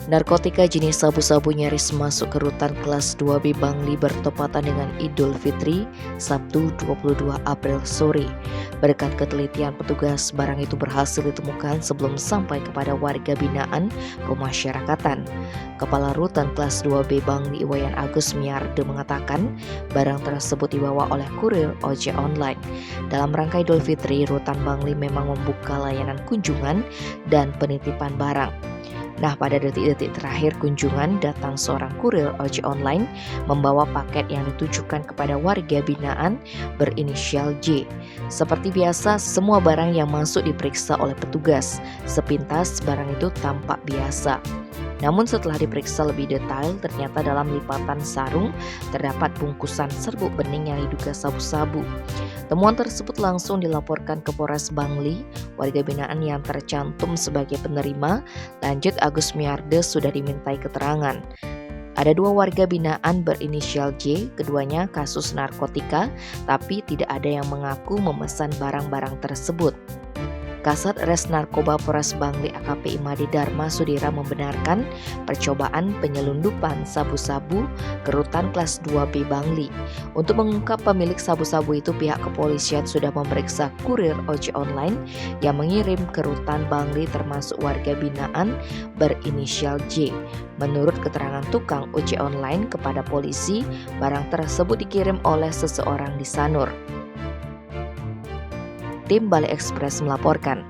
Narkotika jenis sabu-sabu nyaris masuk ke rutan kelas 2B Bangli bertepatan dengan Idul Fitri, Sabtu 22 April sore. Berkat ketelitian petugas, barang itu berhasil ditemukan sebelum sampai kepada warga binaan pemasyarakatan. Kepala Rutan kelas 2B Bangli Iwayan Agus Miarde mengatakan, barang tersebut dibawa oleh kurir ojek online. Dalam rangka Idul Fitri, Rutan Bangli memang membuka layanan kunjungan dan penitipan barang. Nah, pada detik-detik terakhir kunjungan datang seorang kurir ojek online membawa paket yang ditujukan kepada warga binaan berinisial J. Seperti biasa, semua barang yang masuk diperiksa oleh petugas. Sepintas barang itu tampak biasa. Namun setelah diperiksa lebih detail, ternyata dalam lipatan sarung terdapat bungkusan serbuk bening yang diduga sabu-sabu. Temuan tersebut langsung dilaporkan ke Polres Bangli. Warga binaan yang tercantum sebagai penerima, lanjut Agus Miarde, sudah dimintai keterangan. Ada 2 warga binaan berinisial J, keduanya kasus narkotika, tapi tidak ada yang mengaku memesan barang-barang tersebut. Kasat Res Narkoba Polres Bangli AKP Imade Dharma Sudira membenarkan percobaan penyelundupan sabu-sabu ke rutan kelas 2B Bangli. Untuk mengungkap pemilik sabu-sabu itu, pihak kepolisian sudah memeriksa kurir ojek online yang mengirim ke rutan Bangli termasuk warga binaan berinisial J. Menurut keterangan tukang ojek online kepada polisi, barang tersebut dikirim oleh seseorang di Sanur. Tim Bali Express melaporkan.